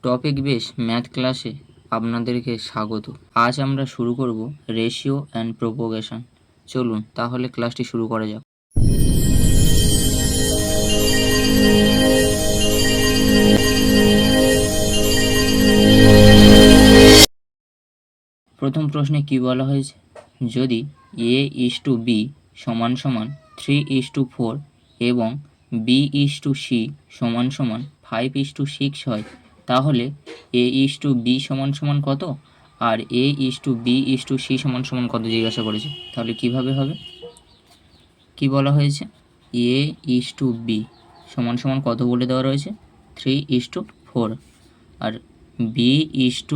Topic base math ক্লাসে আপনাদেরকে স্বাগত। আজ আমরা শুরু করব রেশিও অ্যান্ড প্রোপোগেশন। চলুন তাহলে ক্লাসটি শুরু করা যাক। প্রথম প্রশ্নে কি বলা হয়েছে, যদি a:b সমান 3:4 এবং b:c সমান 5:6 হয়, তাহলে a:b সমান কত আর a:b:c সমান কত জিজ্ঞাসা করেছে। তাহলে কিভাবে হবে, কি বলা হয়েছে, a:b সমান কত বলে দেওয়া রয়েছে 3:4 আর b:c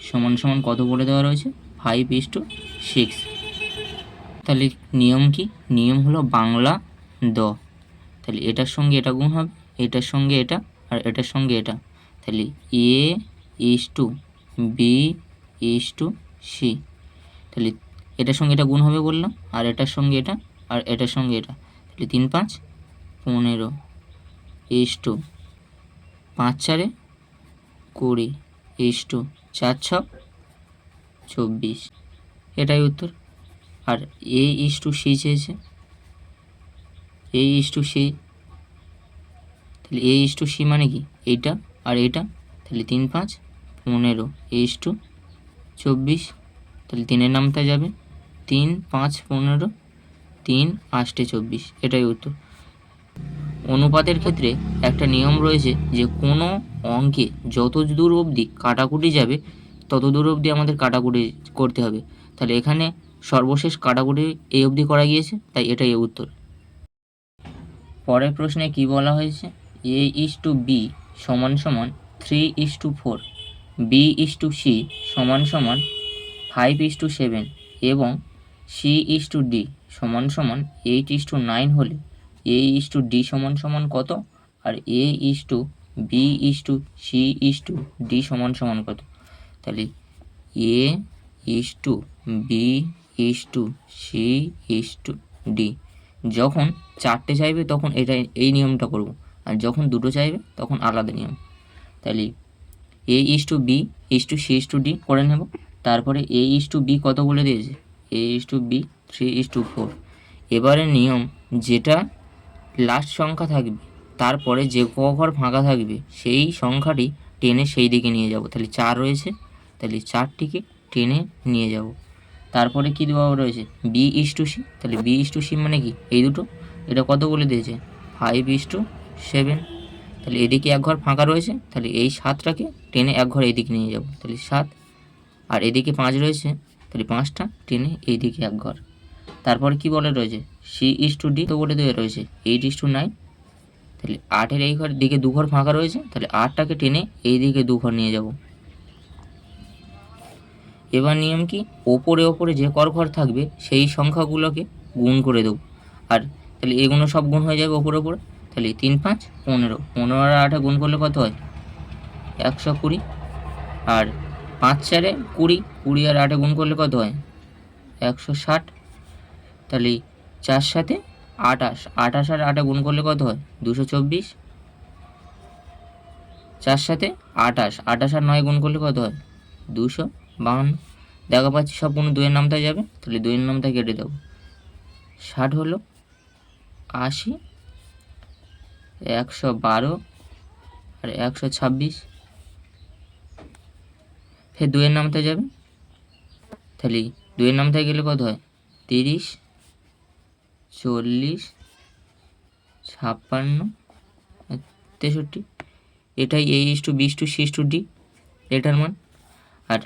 সমান কত বলে দেওয়া রয়েছে 5:6। তাহলে নিয়ম কি, নিয়ম হলো বাংলা দ। তাহলে এটার সঙ্গে এটা গুণ হবে, এটার সঙ্গে এটা আর এটার সঙ্গে এটা। তাহলে a:b:c, তাহলে এটার সঙ্গে এটা গুণ হবে বললাম, আর এটার সঙ্গে এটা আর এটার সঙ্গে এটা। তাহলে 3 5 15 5 4 20 4 6 24, এটাই উত্তর। আর a:c চেয়েছে, a:c, তাহলে a:c মানে কি এইটা আর এইটা। তাহলে 3 5 15 24, তাহলে 3-এর নামটা যাবে 3 5 15 3 8 24, এটাই উত্তর। অনুপাতের ক্ষেত্রে একটা নিয়ম রয়েছে যে কোনো অঙ্কে যত দূর অবধি কাটাকুটি যাবে তত দূর অবধি আমাদের কাটাকুটি করতে হবে। তাহলে এখানে সর্বশেষ কাটাকুটি এই অবধি করা গিয়েছে, তাই এটাই উত্তর। পরের প্রশ্নে কি বলা হয়েছে, a:b সমান 3:4, b:c সমান 5:7 এবং c:d সমান 8:9 হলে a:d সমান কত আর a:b:c:d সমান কত। তাহলে a:b:c:d যখন 4টে চাইবে তখন এই নিয়মটা করব, আর যখন 2টো চাইবে তখন আলাদা নিয়ম। তাহলে a:b:c:d করে নেব। তারপরে a:b কত বলে দিয়েছে, a:b 3:4। এবারে নিয়ম, যেটা লাস্ট সংখ্যা থাকবে তারপরে যে ঘর ফাঁকা থাকবে সেই সংখ্যাটি টেনে সেই দিকে নিয়ে যাব। তাহলে 4 রয়েছে, তাহলে 4টিকে টেনে নিয়ে যাব। তারপরে কি দেওয়া রয়েছে b:c, তাহলে b:c মানে কি এই দুটো, এটা কত বলে দিয়েছে 5:7। তাহলে এদিকে এক ঘর ফাঁকা রয়েছে, তাহলে এই 7টাকে টেনে এক ঘর এইদিকে নিয়ে যাব। তাহলে 7, আর এদিকে 5 রয়েছে, তাহলে 5টা টেনে এইদিকে এক ঘর। তারপরে কি বলে রয়েছে c:d তো বলে দেওয়া রয়েছে 8:9। তাহলে 8-এর এই ঘর দিকে 2 ঘর ফাঁকা রয়েছে, তাহলে 8টাকে টেনে এই দিকে 2 ঘর নিয়ে যাব। এবার নিয়ম কি, ওপরে যে ঘর থাকবে সেই সংখ্যাগুলোকে গুণ করে দেবো, আর তাহলে এগুলো সব গুণ হয়ে যাবে ওপরে। তাহলে 3 5 15, 15 আর 8 গুণ করলে কত হয় 120, আর 5 4 20, 20 আর 8 গুণ করলে কত হয় 160। তাহলে 4 7 28, 28 আর 8 গুণ করলে কত হয় 224। 4 7 28, 28 আর 9 গুণ করলে কত হয় 252। দেখা পাচ্ছি সব কোনো 2-এর নামটা যাবে, তাহলে 2-এর নামটা কেটে দেবো। 60 হলো 80, 112 আর 126, ফের 2-এর নামটা যাবে, তাহলে 2-এর নামটা গেলে কত হয় 30 40 56 63, এটাই a:b:c:d এটার মান। আর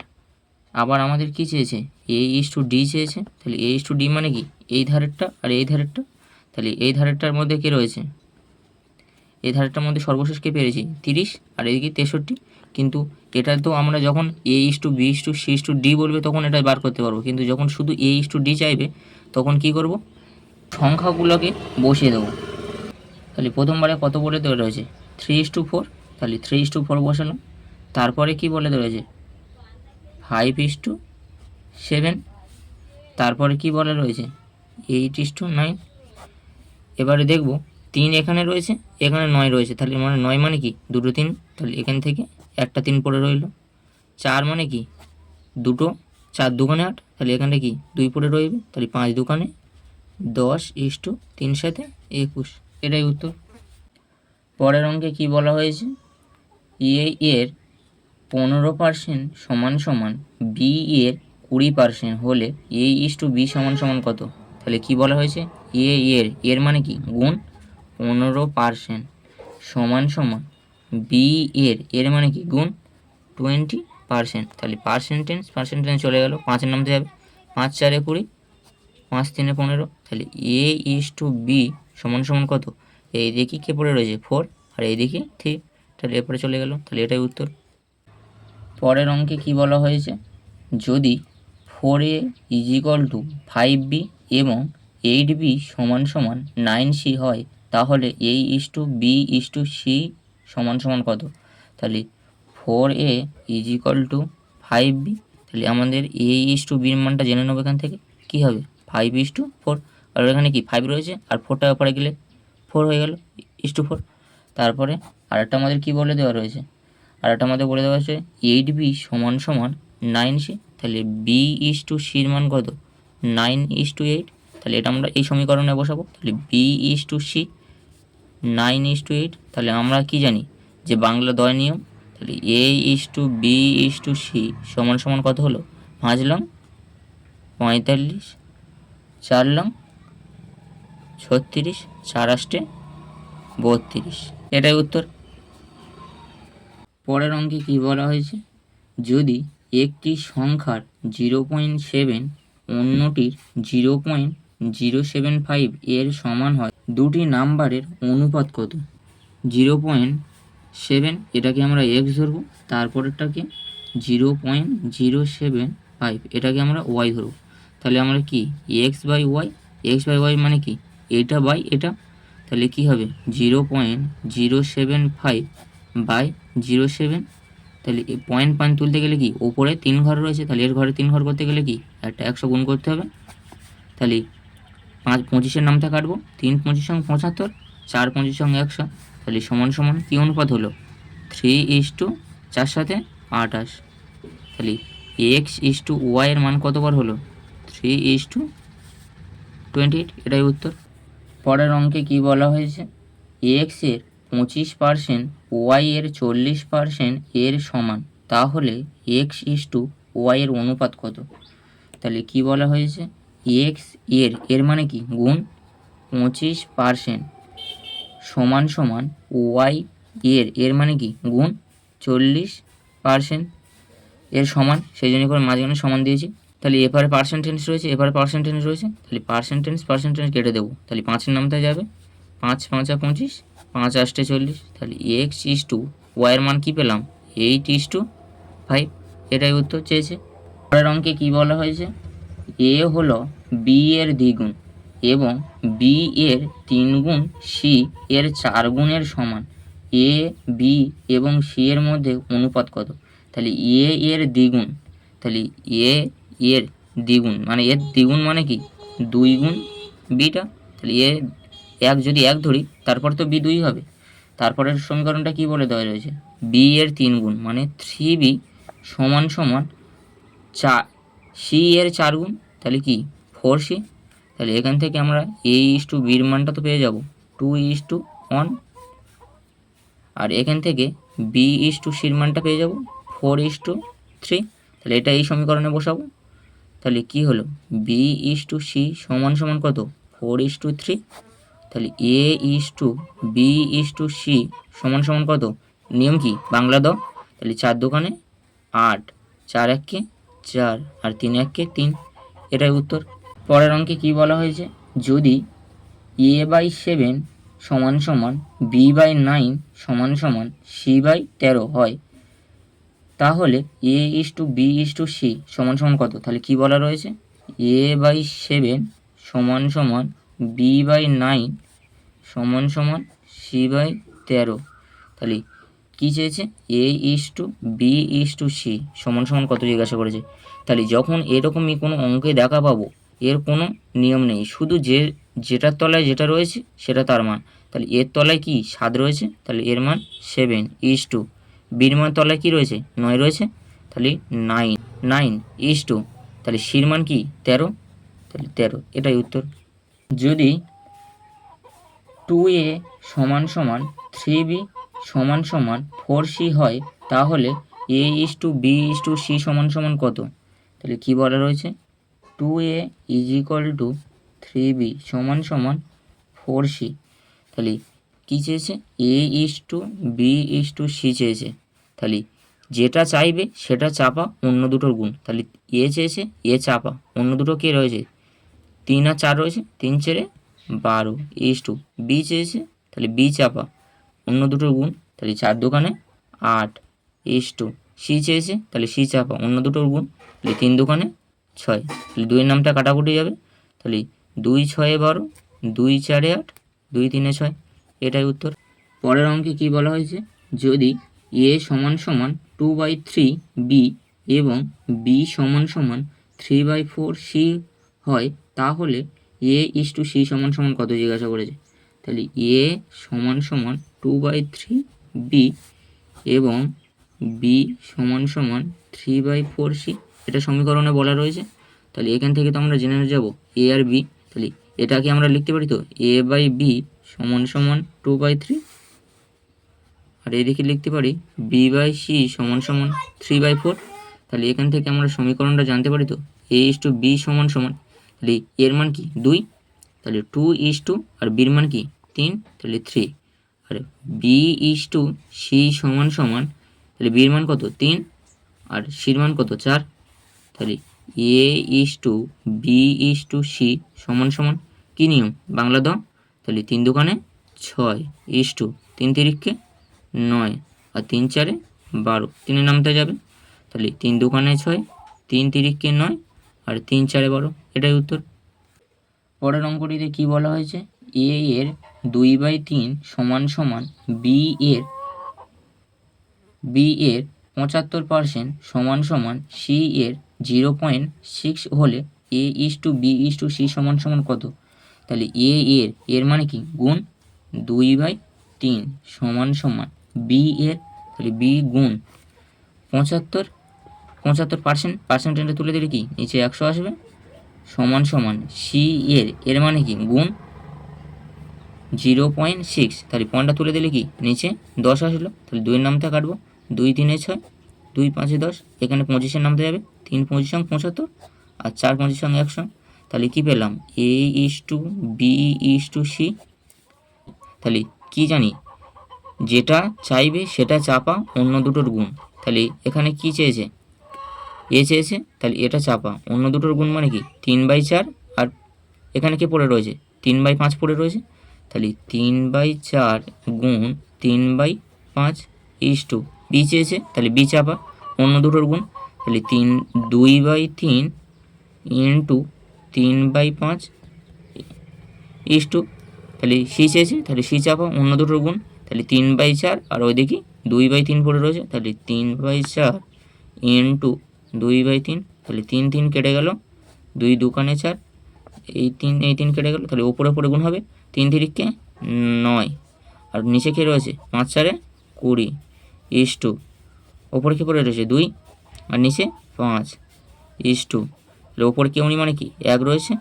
আবার আমাদের কি চেয়েছে a:d চেয়েছে, তাহলে a:d মানে কি এই ধারেরটা আর এই ধারেরটা। তাহলে এই ধারেরটার মধ্যে কে রয়েছে, এই ধারেরটার মধ্যে সর্বশেষ কে পেরেছি 30, আর এইদিকে 63। কিন্তু এটা তো আমরা যখন a:b:c:d বলবে তখন এটা বার করতে পারবো, কিন্তু যখন শুধু a:d চাইবে তখন কি করব, সংখ্যাগুলোকে বসিয়ে দেবো। তাহলে প্রথমবারে কত বলে দেওয়া রয়েছে 3:4, তাহলে 3:4 বসালাম। তারপরে কি বলে দেওয়া রয়েছে 5:7, তারপরে কি বলে রয়েছে 8:9। এবারে দেখব 3 এখানে রয়েছে, এখানে 9 রয়েছে, তাহলে 9 মানে কি 2 3, তাহলে এখান থেকে একটা 3 পড়ে রইল। 4 মানে কি দুটো, 4 দুগুণে 8, তাহলে এখানে কি 2 পড়ে রইবে, তাহলে 5 দুগুণে 10:3 সাথে 21, এটাই উত্তর। পরের অঙ্কে কি বলা হয়েছে, এ এর 15% সমান সমান বি এর 20% হলে A/B সমান সমান কত? তাহলে কি বলা হয়েছে, এর মানে কি গুণ 15% সমান সমান বি এর মানে কি গুণ 20%, তাহলে পার্সেন্টেজ চলে গেল, 5-এর নামতে যাবে, 5 4 20, 5 3 15, তাহলে A/B সমান সমান কত? এই দিকে কে পড়ে রয়েছে 4 আর এই দিকে 3, তাহলে এরপরে চলে গেল, তাহলে এটাই উত্তর। পরের অঙ্কে কি বলা হয়েছে, যদি 4A = 5B এবং 8B সমান সমান 9C হয় তাহলে A/B/C সমান সমান কত? তাহলে 4A = 5B, তাহলে আমাদের A/Bর মানটা জেনে নেবো এখান থেকে, কী হবে 5:4, আর এখানে কি 5 রয়েছে আর 4টা ব্যাপারে গেলে 4 হয়ে গেল 4। তারপরে আরেকটা আমাদের কি বলে দেওয়া রয়েছে, আরেকটা আমাদের বলে দেওয়া আছে 8B সমান সমান 9C, তাহলে B/Cর মান কত 9:8, তাহলে এটা আমরা এই সমীকরণে বসাবো, তাহলে B/C 9:8, তাহলে আমরা কি জানি যে বাংলা দয় নিয়ম, তাহলে A/B/C সমান সমান কত হলো 5 লং 45, 4 লং 36, 4 8 32, এটাই উত্তর। পরের অঙ্কে কী বলা হয়েছে, যদি একটি সংখ্যার 0.7 অন্যটির 0.075 এর সমান হয়, দুটি নাম্বারের অনুপাত কত? 0.7 এটাকে আমরা x ধরবো, তারপরেরটাকে 0.075 এটাকে আমরা y ধরবো, তাহলে আমরা কি x/y মানে কি এটা বাই এটা, তাহলে কি হবে 0.075 বাই 0.7, তাহলে পয়েন্ট তুলতে গেলে কি ওপরে 3 ঘর রয়েছে, তাহলে এর ঘরে 3 ঘর করতে গেলে কি একটা 100 গুণ করতে হবে, তাহলে 5 25-এর নামটা কাটবো, 3 25 সঙ্গে 75, 4 25 সঙ্গে 100, তাহলে সমান সমান কী অনুপাত হলো 3:4 সাথে 28, তাহলে x/y এর মান কতবার হলো 3:28, এটাই উত্তর। পরের অঙ্কে কি বলা হয়েছে, x এর 25% y এর 40% এর সমান, তাহলে x/y এর অনুপাত কত? তাহলে কি বলা হয়েছে, x এর মানে কি গুণ 25% সমান সমান y এর মানে কি গুণ 40% এর সমান, সেই জন্য করে মাঝখানে সমান দিয়েছি, তাহলে এপারে পার্সেন্টেজ রয়েছে তাহলে পার্সেন্টেজ কেটে দেবো, তাহলে 5-এর নামতে যাবে, 5 5 25, 5 8 40, তাহলে x/y এর মান কি পেলাম 8:5, এটাই উত্তর চেয়েছে। পরের অঙ্কে কি বলা হয়েছে, a হলো b এর দ্বিগুণ এবং b এর 3 গুণ c এর 4 গুণের সমান, a b এবং c এর মধ্যে অনুপাত কত? তাহলে a এর দ্বিগুণ, তাহলে a এর দ্বিগুণ মানে এর দ্বিগুণ মানে কি 2 গুণ বিটা, তাহলে যদি 1 ধরি তারপর তো b 2 হবে, তারপরের সমীকরণটা কি বলে দেওয়া রয়েছে, b এর 3 গুণ মানে 3b সমান সমান 4 c এর 4 গুণ, তাহলে কি 4c, তাহলে এখান থেকে আমরা A/Bর মানটা তো পেয়ে যাব 2:1, আর এখান থেকে B/Cর মানটা পেয়ে যাব 4:3, তাহলে এটা এই সমীকরণে বসাবো, তাহলে কি হলো B/C সমান সমান কত 4:3, তাহলে A/B/C সমান সমান কত, নিয়ম কি বাংলা দাও, তাহলে 4 দোকানে 8, 4 1 4 আর 3 1 3, এটাই উত্তর। পরের অঙ্কে কি বলা হয়েছে, যদি a/7 সমান সমান b/9 সমান সমান c/13 হয় তাহলে A/B/C সমান সমান কত? তাহলে কি বলা রয়েছে, a/7 সমান সমান b/9 সমান সমান c/13, তাহলে কী চেয়েছে A/B/C সমান সমান কত জিজ্ঞাসা করেছে, তাহলে যখন এরকমই কোনো অঙ্কে দেখা পাবো এর কোনো নিয়ম নেই, শুধু যেটার তলায় যেটা রয়েছে সেটা তার মান, তাহলে এর তলায় কি 7 রয়েছে, তাহলে এর মান 7 বির মান তলায় কী রয়েছে 9 রয়েছে, তাহলে 9 তাহলে সির মান কি 13, তাহলে 13, এটাই উত্তর। যদি 2a সমান সমান 3b সমান সমান 4c হয় তাহলে a:b:c সমান সমান কত? তাহলে কি বলা রয়েছে 2a = 3b সমান সমান 4c। তাহলে কী চেয়েছে a:b:c চেয়েছে, তাহলে যেটা চাইবে সেটা চাপা অন্য দুটোর গুণ। তাহলে এ চেয়েছে এ চাপা, অন্য দুটো কে রয়েছে 3 আর 4 রয়েছে, 3 4 12 বি চেয়েছে, তাহলে বি চাপা অন্য দুটোর গুণ, তাহলে 4 দোকানে 8 সি চেয়েছে, তাহলে সি চাপা অন্য দুটোর গুণ, তাহলে 3 দোকানে 6, তাহলে 2 এর নামটা কাটাকুটি যাবে, তাহলে 2 6 12, 2 4 8, 2 3 6, এটাই উত্তর। পরের অঙ্কে কি বলা হয়েছে যদি a সমান সমান 2/3 b এবং b সমান সমান 3/4 c হয় তাহলে a:c সমান সমান কত জিজ্ঞাসা করেছে। তাহলে a সমান সমান 2/3 b এবং b সমান সমান 3/4 c, এটা সমীকরণে বলা রয়েছে। তাহলে এখান থেকে তো আমরা জেনে যাব a আর b, তাহলে এটাকে আমরা লিখতে পারি তো a/b সমান সমান 2/3, আর এদিকে লিখতে পারি b/c সমান সমান 3/4। তাহলে এখান থেকে আমরা সমীকরণটা জানতে পারি তো a:b সমান সমান, তাহলে এর মান কি 2, তাহলে 2 আর বির মান কি 3, তাহলে 3, আর b:c সমান সমান, তাহলে বির মান কত 3 আর সির মান কত 4, তাহলে a:b:c সমান সমান কী নিয়ম বাংলা দাও, তাহলে 3 দোকানে 6 3 তিরিখকে 9 আর 3 4 12, 3 নামতে যাবে, তাহলে 3 দোকানে 6 3 তিরিখকে 9 আর 3 4 12, এটাই উত্তর। পরের অঙ্কটিতে কি বলা হয়েছে a এর 2/3 সমান সমান b এর 75% সমান সমান c এর 0.6 হলে a:b:c সমান সমান কত। তাহলে এর মানে কি গুণ 2/3 সমান সমান b এর, তাহলে b গুণ 75% পার্সেন্টেজটা তুলে দিলে কি নিচে 100 আসবে, সমান সমান সি এর মানে কি গুণ 0.6, তাহলে পয়েন্টটা তুলে দিলে কি নিচে 10 আসলো, তাহলে 2 এর নামটা কাটবো 2 3 6, 2 5 10, এখানে 25-এর নামতে যাবে 3 25 75 আর 4 25 100, তাহলে কি পেলাম a:b:c। তাহলে কি জানি যেটা চাইবে সেটা চাপা অন্য দুটোর গুণ, তাহলে এখানে কি চেয়েছে এ চেয়েছে, তাহলে এটা চাপা অন্য দুটোর গুণ মানে কি 3/4, আর এখানে কে পড়ে রয়েছে 3/5 পড়ে রয়েছে, তাহলে 3/4 গুণ 3/5 বি চেয়েছে, তাহলে বি চাপা অন্য দুটোর গুণ, তাহলে 2/3 ইন্টু 3/5 তাহলে সি চেয়েছে, তাহলে সি চাপা অন্য দুটোর গুণ, তাহলে 3/4 আর ওইদিকে 2/3 পড়ে রয়েছে, তাহলে 3/4 ইন্টু 2/3, তাহলে 3 3 কেটে গেল, 2 দোকানে 4, এই 3 কেটে গেল, তাহলে ওপরে গুণ হবে 3 তিরিখকে 9 আর নিচে কে রয়েছে 5 4 20 ওপরে কে পড়ে রয়েছে 2 আর নিচে 5 তাহলে ওপরে কেউনি মানে কি 1 রয়েছে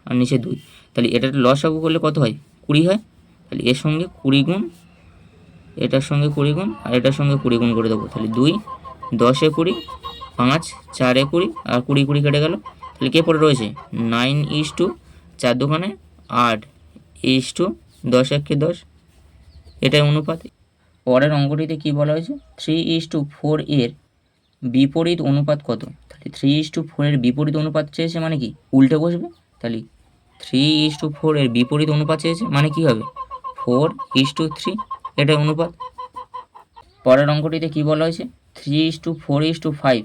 আর নিচে 2, তাহলে এটা লসাগু করলে কত হয় 20 হয়, তাহলে এর সঙ্গে 20 গুণ, এটার সঙ্গে 20 গুণ আর এটার সঙ্গে 20 গুণ করে দেবো, তাহলে 2 10 20 5 4 20 আর 20 20 কেটে গেল, তাহলে কে পড়ে রয়েছে 9 4 দোকানে 8 10 1 10, এটাই অনুপাত। পরের অঙ্কটিতে কি বলা হয়েছে 3:4 এর বিপরীত অনুপাত কত। তাহলে 3:4 এর বিপরীত অনুপাত চেয়েছে মানে কি উল্টে বসবে, তাহলে 3:4 এর বিপরীত অনুপাত চেয়েছে মানে কি হবে 4:3, এটাই অনুপাত। পরের অঙ্কটিতে কি বলা হয়েছে 3:4:5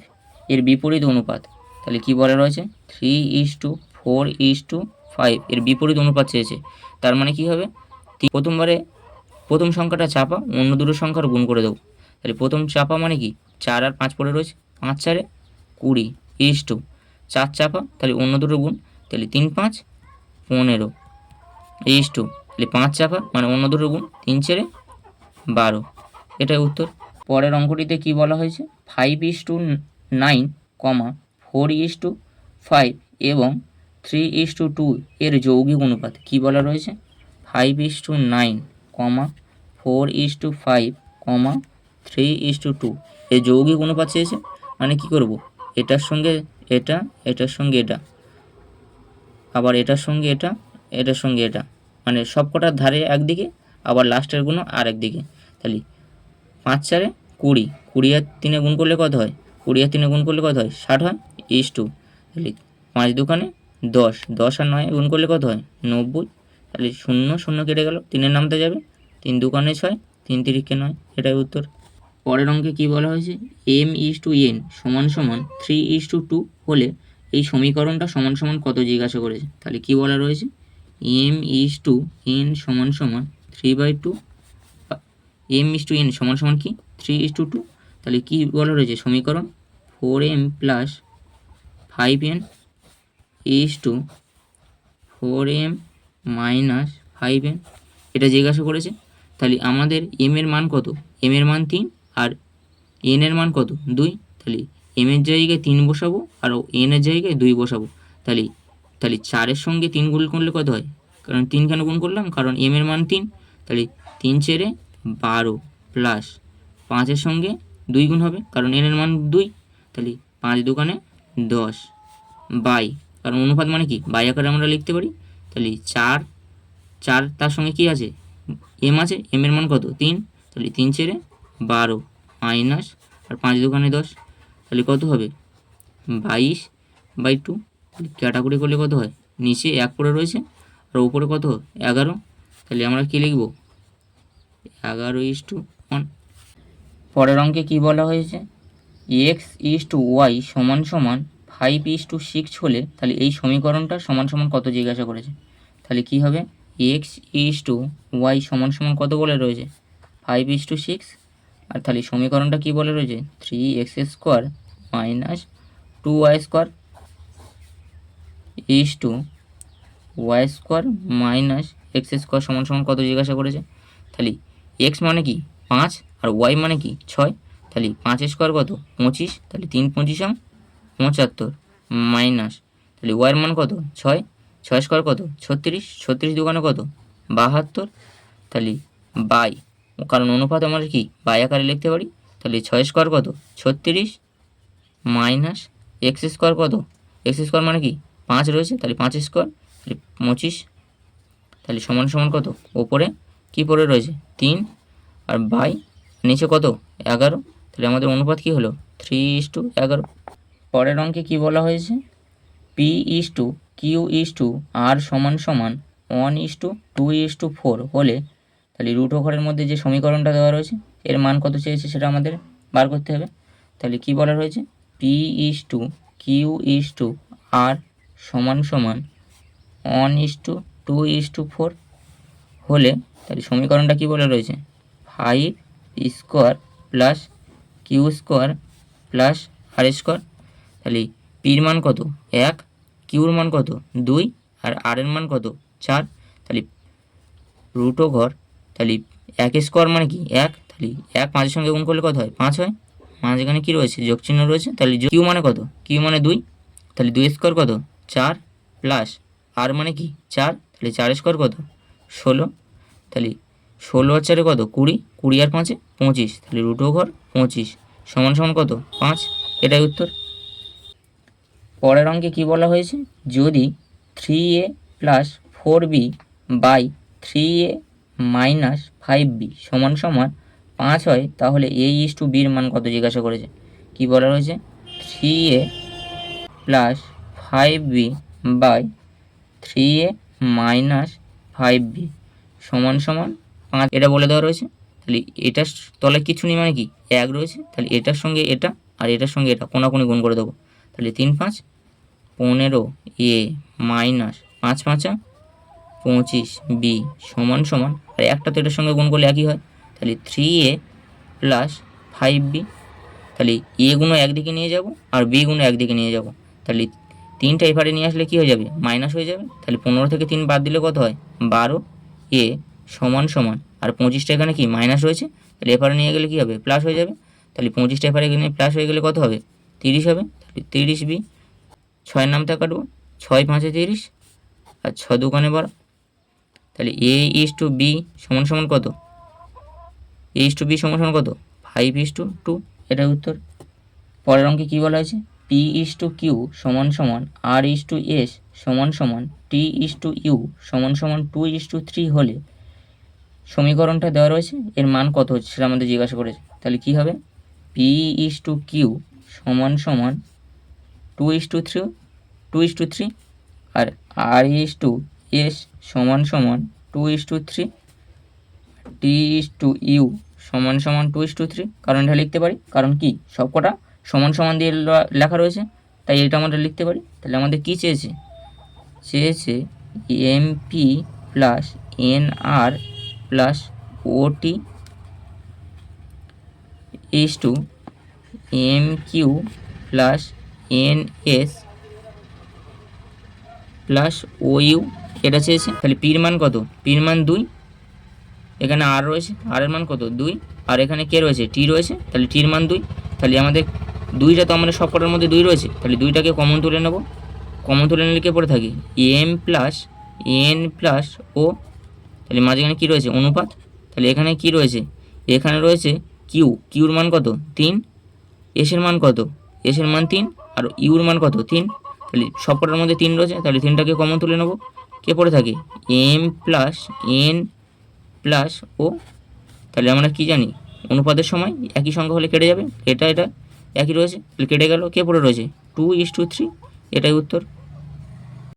এর বিপরীত অনুপাত, তাহলে কি বলা রয়েছে 3:4:5 এর বিপরীত অনুপাত চেয়েছে, তার মানে কি হবে প্রথম সংখ্যাটা চাপা অন্য দুটো সংখ্যার গুণ করে দেবো, তাহলে প্রথম চাপা মানে কি 4 আর 5 পড়ে রয়েছে 5 4 20 4 চাপা, তাহলে অন্য দুটো গুণ, তাহলে 3 5 15 তাহলে 5 চাপা মানে অন্য দুটো গুণ 3 4 12, এটাই উত্তর। পরের অঙ্কটিতে কি বলা হয়েছে, 5:9, 4:5 এবং 3:2 এর যৌগিক অনুপাত কি বলা রয়েছে। 5:9, 4:5, 3:2 এর যৌগিক অনুপাত চেয়েছে। মানে কি করব, এটার সঙ্গে এটা, এটার সঙ্গে এটা, আবার এটার সঙ্গে এটা, এটার সঙ্গে এটা, মানে সব কটার ধারে একদিকে, আবার লাস্টের গুণ আর একদিকে। তাহলে 5×4 20, 20 আর 3 গুণ করলে কত হয়, 20 আর 3 গুণ করলে কত হয়, 60 হয়। তাহলে 5×2 10, 10 আর 9 গুণ করলে কত হয়, 90। তাহলে 0 0 কেটে গেল, 3-এর নামতে যাবে, 3×2 6, 3×3 9, এটাই উত্তর। পরের অঙ্কে কি বলা হয়েছে, m:n সমান সমান 3:2 হলে এই সমীকরণটা সমান সমান কত জিজ্ঞাসা করেছে। তাহলে কি বলা রয়েছে, m:n সমান সমান 3/2, m:n সমান সমান কি 3:2। তাহলে কি বলা রয়েছে সমীকরণ, 4m + 5n 4m - 5n, এটা জিজ্ঞাসা করেছে। তাহলে আমাদের m এর মান কত, m এর মান 3 আর n এর মান কত 2। তাহলে m এর জায়গায় 3 বসাবো আর n এর জায়গায় 2 বসাবো। তাহলে 4-এর সঙ্গে 3 গুণ করলে কত হয়, কারণ 3 কেন গুণ করলাম, কারণ m এর মান 3। তাহলে 3×4 12 প্লাস 5-এর সঙ্গে 2 গুণ হবে, কারণ n এর মান 2। তাহলে 5×2 10 বাই, কারণ অনুপাত মানে কি বাই আকারে আমরা লিখতে পারি। তাহলে 4 তার সঙ্গে কি আছে, m আছে, m এর মান কত 3। তাহলে 3×4 12 মাইনাস আর 5×2 10, তাহলে কত হবে 22/2। ক্যাটাগরি করলে কত হয়, নিচে 1 পড়ে রয়েছে আর উপরে কত 11। তাহলে আমরা কি লিখব, 11:1। পরের অঙ্কে কি বলা হয়েছে, x:y সমান সমান 5:6 হলে তাহলে এই সমীকরণটা সমান সমান কত জিজ্ঞাসা করেছে। তাহলে কি হবে, x:y সমান সমান কত বলে রয়েছে 5:6, আর তাহলে সমীকরণটা কি বলে রয়েছে 3x² - 2y² y² - x² সমান সমান কত জিজ্ঞাসা করেছে। তাহলে x মানে কি 5 আর y মানে কি 6। তাহলে 5² কত 25, তাহলে 3×5 = 75 মাইনাস, তাহলে y এর মান কত 6, 6² কত 36, 36×2 কত 72। তাহলে বাই, কারণ অনুপাত আমরা কি বাই আকারে লিখতে পারি। তাহলে 6² কত 36 মাইনাস x² কত, x² মানে কি 5 রয়েছে, তাহলে 5² তাহলে 25। তাহলে সমান সমান কত, ওপরে কি পড়ে রয়েছে 3 আর বাই নিচে কত 11। তাহলে আমাদের অনুপাত কি হলো 3:11। পরের অঙ্কে কি বলা হয়েছে, p:q:r সমান সমান 1:2:4 হলে তাহলে রুট ওভারের মধ্যে যে সমীকরণটা দেওয়া রয়েছে এর মান কত চেয়েছে সেটা আমাদের বার করতে হবে। তাহলে কি বলা রয়েছে, p:q:r সমান সমান 1:2:4 হলে তাহলে সমীকরণটা কি বলা রয়েছে 5² + q² + r²। তাহলে পির মান কত 1, কিউর মান কত 2 আর আর এর মান কত 4। তাহলে রুট ওভার, তাহলে 1² মানে কি 1, তাহলে 1 5-এর সঙ্গে গুণ করলে কত হয় 5 হয়, মাঝখানে কি রয়েছে যোগ চিহ্ন রয়েছে। তাহলে কিউ মানে কত, কিউ মানে 2, তাহলে 2² কত 4 প্লাস আর মানে কি 4, তাহলে 4² কত 16। তাহলে 16 আর 4 কত 20, 20 আর 5 25, তাহলে রুট ওভার 25 সমান সমান কত 5, এটাই উত্তর। পরের অঙ্কে কি বলা হয়েছে, যদি 3a + 4b / 3a - 5b সমান সমান 5 হয় তাহলে a:b এর মান কত জিজ্ঞাসা করেছে। কি বলা রয়েছে, 3a + 5b / 3a - 5b সমান সমান 5, এটা বলে দেওয়া রয়েছে। তাহলে এটার তলায় কিছু নেই মানে কি 1 রয়েছে, তাহলে এটার সঙ্গে এটা আর এটার সঙ্গে এটা কোনাকুনি গুণ করে দেবো। তাহলে 3×5 15a - 5×5 25b সমান সমান, আর একটা তো এটার সঙ্গে গুণ করলে একই হয়, তাহলে 3a + 5b। তাহলে এ গুণ একদিকে নিয়ে যাব আর বি গুণ একদিকে নিয়ে যাব, তাহলে 3টা এপারে নিয়ে আসলে কি হয়ে যাবে মাইনাস হয়ে যাবে। তাহলে 15 থেকে 3 বাদ দিলে কত হয় 12a সমান সমান আর 25টা এখানে কি মাইনাস রয়েছে, তাহলে এপারে নিয়ে গেলে কী হবে প্লাস হয়ে যাবে। তাহলে 25টা এপারে এখানে প্লাস হয়ে গেলে কত হবে 30 হবে। তাহলে 30 বি 6-এর নামটা কাটবো, 6-5 30 আর 6-2 12। তাহলে A/B সমান সমান কত, A/B সমান সমান কত 5:2, এটাই উত্তর। পরের অঙ্কে কী বলা হয়েছে, P/Q সমান সমান R/S সমান সমান T/U সমান সমান 2:3 হলে সমীকরণটা দেওয়া রয়েছে, এর মান কত হচ্ছে সেটা আমাদের জিজ্ঞাসা করেছে। তাহলে কী হবে, P/Q সমান সমান 2:3 আর R/S সমান সমান 2:3, T/U সমান সমান 2:3। কারণ এটা লিখতে পারি, কারণ কি সবকটা সমান সমান দিয়ে লেখা রয়েছে, তাই এটা আমরা লিখতে পারি। তাহলে আমাদের কী চেয়েছে, MP plus NR plus OT is to MQ plus NS plus OU, এটা চেয়েছে। তাহলে পির মান কত, পির মান 2, এখানে আর রয়েছে, আর এর মান কত 2, আর এখানে কে রয়েছে টি রয়েছে, তাহলে টির মান 2। তাহলে আমাদের 2টা তো আমাদের সবকটার মধ্যে 2 রয়েছে, তাহলে 2টাকে কমন তুলে নেব। কমন তুলে নিলে কে পড়ে থাকি M plus N plus O, তাহলে মাঝখানে কী রয়েছে অনুপাত। তাহলে এখানে কি রয়েছে, এখানে রয়েছে কিউর মান কত 3, এসের মান কত, এসের মান 3 আর ইউর মান কত 3। তাহলে সবকটার মধ্যে 3 রয়েছে, তাহলে 3টাকে কমন তুলে নেব। কে পড়ে থাকে M plus N plus O। তাহলে আমরা কি জানি অনুপাতের সময় একই সংখ্যা হলে কেটে যাবে, এটা একই রয়েছে, তাহলে কেটে গেল, কে পড়ে রয়েছে 2:3, এটাই উত্তর।